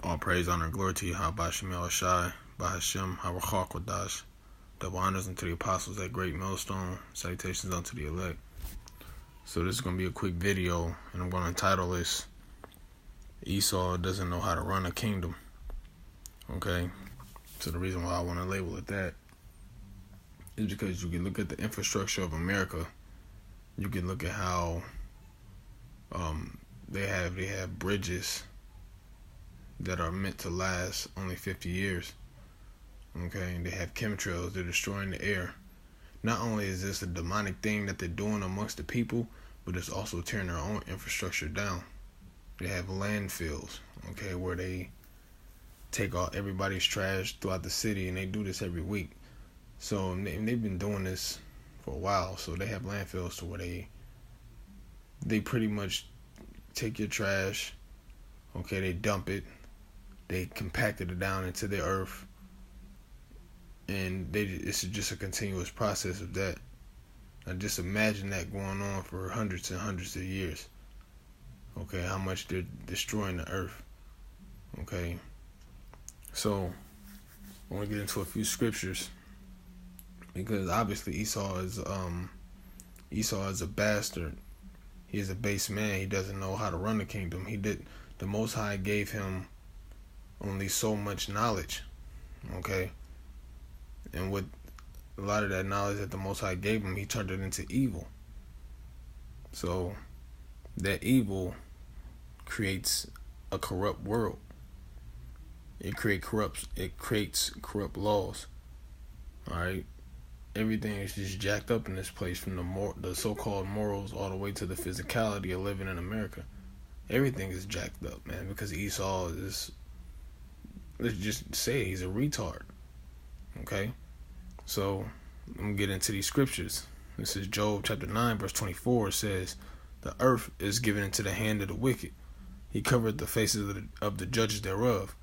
All praise, honor, and glory to you, Bashim El Shai, Bahashim, Harakha Kodash. Double honors unto the apostles at Great Millstone. Salutations unto the elect. So this is going to be a quick video, and I'm going to entitle this, Esau Doesn't Know How to Run a Kingdom. Okay? So the reason why I want to label it that is because you can look at the infrastructure of America. You can look at how they have bridges that are meant to last only 50 years. Okay, and they have chemtrails. They're destroying the air. Not only is this a demonic thing that they're doing amongst the people, but it's also tearing their own infrastructure down. They have landfills, okay, where they take all everybody's trash throughout the city, and they do this every week. So they've been doing this for a while. So they have landfills to where they pretty much take your trash, okay, they dump it, they compacted it down into the earth, and it's just a continuous process of that. Now just imagine that going on for hundreds and hundreds of years. Okay, how much they're destroying the earth. Okay, so I want to get into a few scriptures, because obviously Esau is a bastard. He is a base man. He doesn't know how to run the kingdom. The Most High gave him only so much knowledge, okay? And with a lot of that knowledge that the Most High gave him, he turned it into evil. So that evil creates a corrupt world. It creates corrupt laws. All right, everything is just jacked up in this place, from the so-called morals all the way to the physicality of living in America. Everything is jacked up, man, because Esau is, let's just say, he's a retard. Okay? So, I'm going to get into these scriptures. This is Job chapter 9, verse 24. It says, "The earth is given into the hand of the wicked. He covered the faces of the judges thereof."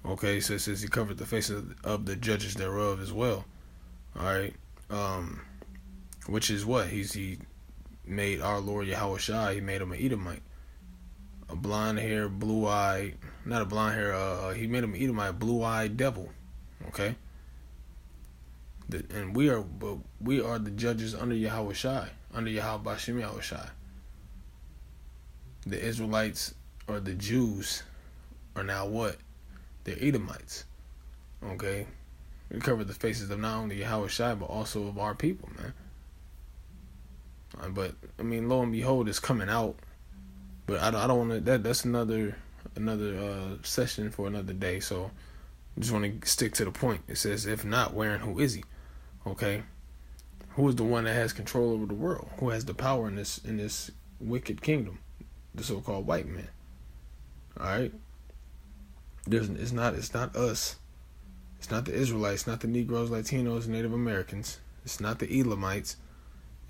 Okay, so it says he covered the faces of the judges thereof as well. Alright? Which is what? He made our Lord Yahweh Shai, he made him an Edomite. A blonde-haired, blue-eyed, not a blonde-haired, he made him an Edomite, blue-eyed devil. Okay? And we are the judges under Yahweh Shai, under Yahweh Bashim Yahweh Shai. The Israelites, or the Jews, are now what? They're Edomites. Okay? We cover the faces of not only Yahweh Shai, but also of our people, man. But I mean, lo and behold, it's coming out. But I don't want to. That's another session for another day. So I just want to stick to the point. It says, "If not, where and who is he?" Okay, who is the one that has control over the world? Who has the power in this wicked kingdom? The so-called white man. All right. It's not us. It's not the Israelites. Not the Negroes, Latinos, Native Americans. It's not the Elamites.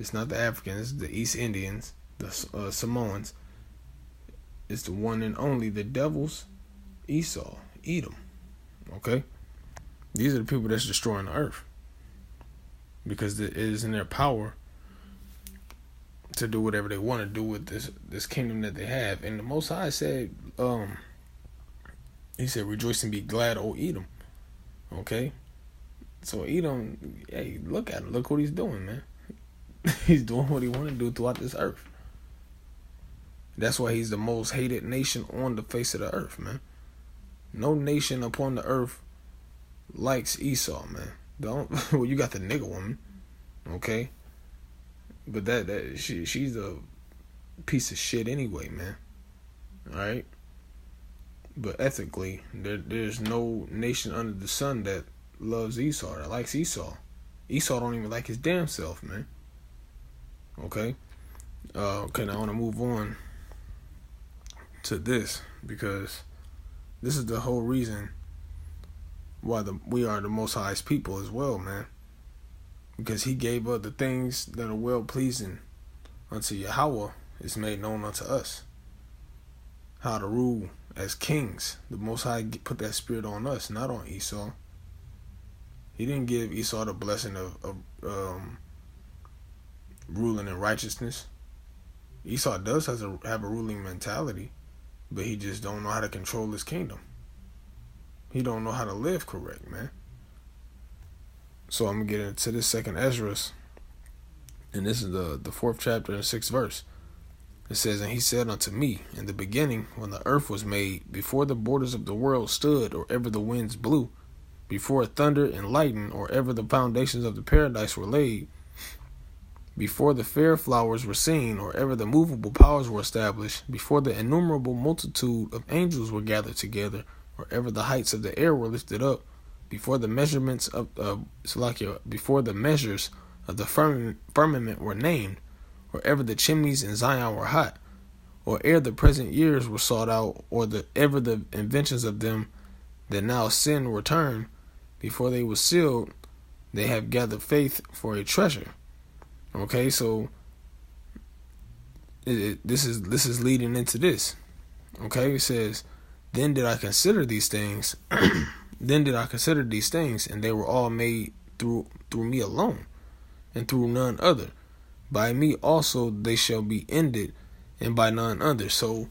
It's not the Africans, the East Indians, the Samoans. It's the one and only, the devils, Esau, Edom. Okay? These are the people that's destroying the earth, because it is in their power to do whatever they want to do with this kingdom that they have. And the Most High said, he said, "Rejoice and be glad, O Edom." Okay? So Edom, hey, look at him. Look what he's doing, man. He's doing what he want to do throughout this earth. That's why he's the most hated nation on the face of the earth, man. No nation upon the earth likes Esau, man. Well, you got the nigga woman, okay? But she's a piece of shit anyway, man. All right? But ethically, there's no nation under the sun that loves Esau, that likes Esau. Esau don't even like his damn self, man. Okay? Okay, now I want to move on to this, because this is the whole reason why we are the Most High's people as well, man. Because he gave us the things that are well-pleasing unto Yahweh is made known unto us. How to rule as kings. The Most High put that spirit on us, not on Esau. He didn't give Esau the blessing of ruling in righteousness. Esau does have a ruling mentality, but he just don't know how to control his kingdom. He don't know how to live correct, man. So I'm gonna get into this second Esdras, and this is the fourth chapter and sixth verse. It says, "And he said unto me, in the beginning, when the earth was made, before the borders of the world stood, or ever the winds blew, before thunder and lightning, or ever the foundations of the paradise were laid, before the fair flowers were seen, or ever the movable powers were established, before the innumerable multitude of angels were gathered together, or ever the heights of the air were lifted up, before the measurements of before the measures of the firmament were named, or ever the chimneys in Zion were hot, or ere the present years were sought out, or ever the inventions of them that now sin were turned, before they were sealed, they have gathered faith for a treasure." Okay, so this is leading into this. Okay, it says, "Then did I consider these things, then did I consider these things, and they were all made through me alone, and through none other. By me also they shall be ended, and by none other." So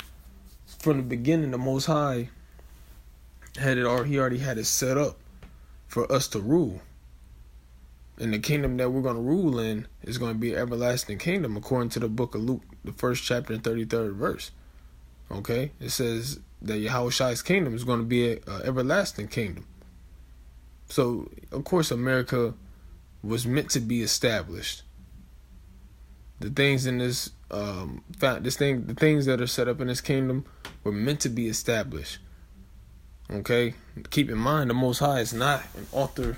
from the beginning, the Most High he already had it set up for us to rule. And the kingdom that we're going to rule in is going to be an everlasting kingdom, according to the book of Luke, the first chapter and 33rd verse. Okay? It says that Yahweh's kingdom is going to be an everlasting kingdom. So, of course, America was meant to be established. The things in the things that are set up in this kingdom were meant to be established. Okay? Keep in mind, the Most High is not an author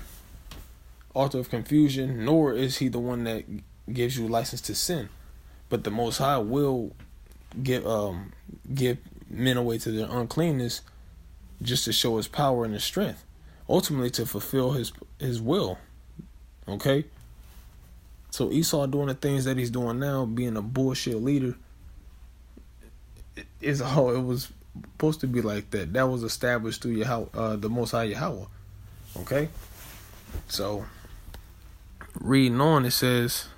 of confusion, nor is he the one that gives you license to sin. But the Most High will give men away to their uncleanness just to show his power and his strength, ultimately to fulfill his will. Okay? So Esau doing the things that he's doing now, being a bullshit leader, it was supposed to be like that. That was established through the Most High Yahweh. Okay? So reading on, it says,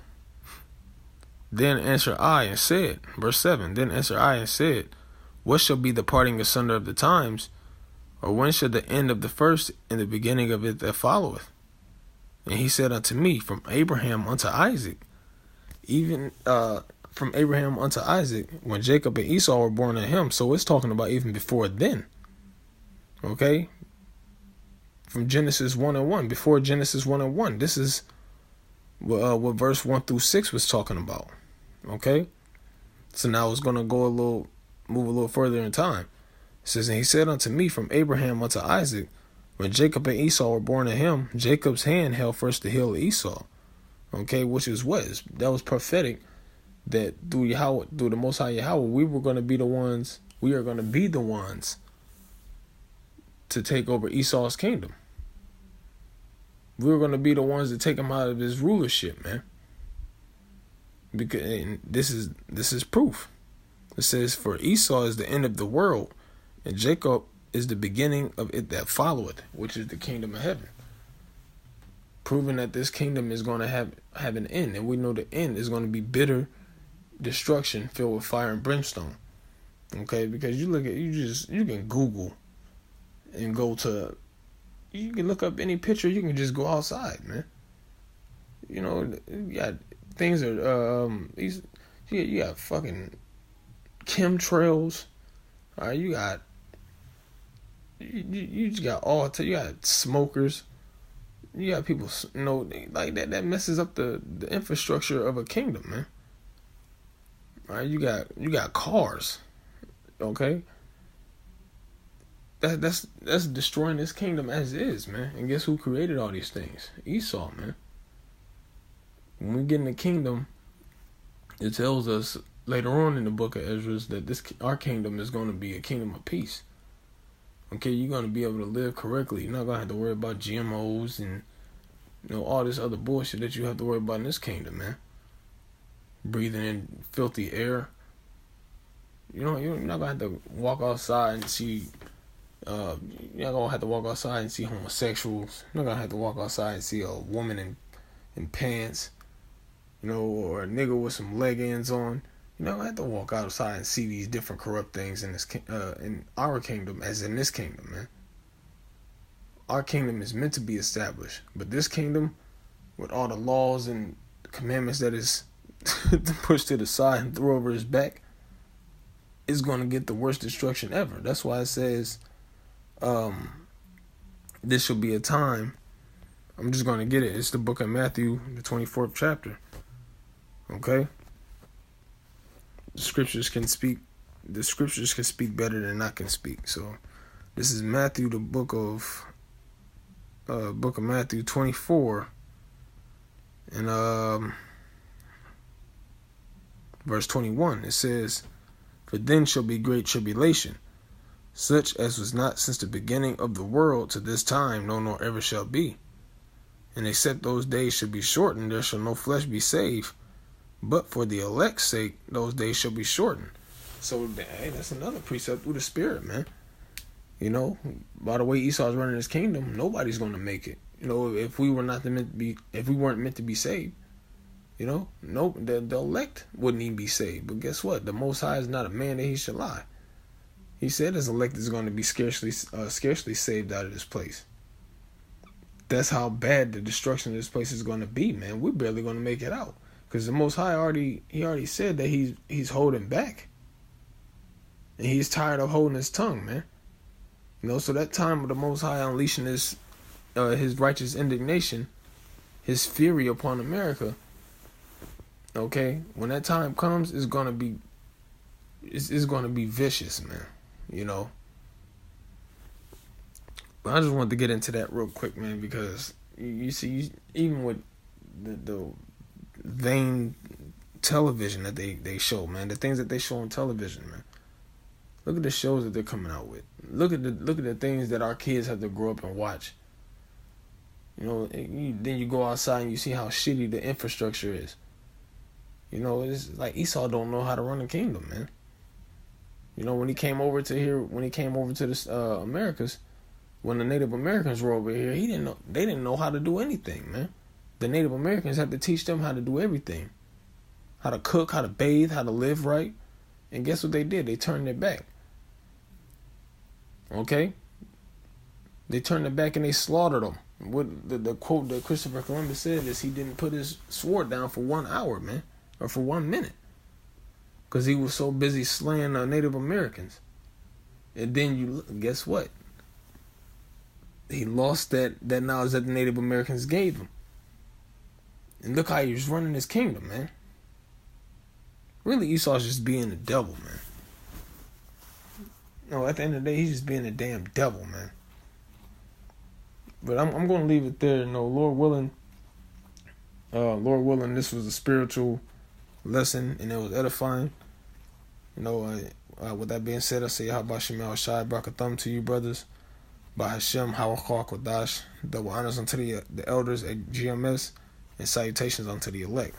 "Then answered I and said," verse 7, "Then answered I and said, What shall be the parting asunder of the times? Or when shall the end of the first and the beginning of it that followeth? And he said unto me, From Abraham unto Isaac, even from Abraham unto Isaac, when Jacob and Esau were born of him." So it's talking about even before then. Okay? From Genesis 1:1, before Genesis 1:1. This is what verse 1 through 6 was talking about. Okay? So now it's going to move a little further in time. It says, "And he said unto me, From Abraham unto Isaac, when Jacob and Esau were born of him, Jacob's hand held first the heel of Esau." Okay, which is what? That was prophetic, that through the Most High Yahweh, we are going to be the ones to take over Esau's kingdom. We're going to be the ones that take him out of his rulership, man. Because this is proof. It says, "For Esau is the end of the world, and Jacob is the beginning of it that followeth, which is the kingdom of heaven." Proving that this kingdom is going to have an end, and we know the end is going to be bitter destruction filled with fire and brimstone. Okay, because you can Google and you can look up any picture. You can just go outside, man. You know, you got things are you got fucking chemtrails. All right, you got you got smokers. You got people, like that messes up the infrastructure of a kingdom, man. All right, you got cars. Okay. That's destroying this kingdom as is, man. And guess who created all these things? Esau, man. When we get in the kingdom, it tells us later on in the book of Ezra that our kingdom is going to be a kingdom of peace. Okay, you're going to be able to live correctly. You're not going to have to worry about GMOs and all this other bullshit that you have to worry about in this kingdom, man. Breathing in filthy air. You're not going to have to walk outside and see you're not going to have to walk outside and see homosexuals. You're not going to have to walk outside and see a woman in pants, or a nigga with some leggings on. You're not going to have to walk outside and see these different corrupt things in our kingdom as in this kingdom, man. our kingdom is meant to be established. But this kingdom, with all the laws and commandments that is pushed to the side and thrown over his back, is going to get the worst destruction ever. That's why it says, this shall be a time. I'm just going to get it. It's the book of Matthew, the 24th chapter. Okay? The scriptures can speak better than I can speak. So this is Matthew, the book of Matthew 24, and verse 21. It says, "For then shall be great tribulation, such as was not since the beginning of the world to this time, no, nor ever shall be. And except those days should be shortened, there shall no flesh be saved. But for the elect's sake, those days shall be shortened." So, hey, that's another precept through the Spirit, man. You know, by the way Esau's running his kingdom, nobody's going to make it. You know, if we weren't meant to be saved, you know, the elect wouldn't even be saved. But guess what? The Most High is not a man that he should lie. He said his elect is going to be scarcely saved out of this place. That's how bad the destruction of this place is going to be, man. We're barely going to make it out, because the Most High already said that he's holding back, and he's tired of holding his tongue, man. You know, so that time of the Most High unleashing his righteous indignation, his fury upon America. Okay, when that time comes, it's gonna be vicious, man. You know. But I just wanted to get into that real quick, man, because you see, even with the vain television that they show, man, the things that they show on television, man. Look at the shows that they're coming out with. Look at the things that our kids have to grow up and watch. You know, then you go outside and you see how shitty the infrastructure is. You know, it's like Esau don't know how to run a kingdom, man. You know, when he came over to the Americas, when the Native Americans were over here, they didn't know how to do anything, man. The Native Americans had to teach them how to do everything. How to cook, how to bathe, how to live right. And guess what they did? They turned their back. Okay? They turned their back and they slaughtered them. What the quote that Christopher Columbus said is he didn't put his sword down for 1 hour, man. Or for 1 minute. Because he was so busy slaying Native Americans. And then guess what? He lost that knowledge that the Native Americans gave him. And look how he was running his kingdom, man. Really, Esau's just being the devil, man. No, at the end of the day, he's just being a damn devil, man. But I'm going to leave it there. You know, Lord willing, this was a spiritual lesson, and it was edifying. You know, with that being said, I say, how about Shemel Shai, Brakathum to you, brothers. By Hashem, Hawakwa Kodash, double honors unto the elders at GMS, and salutations unto the elect.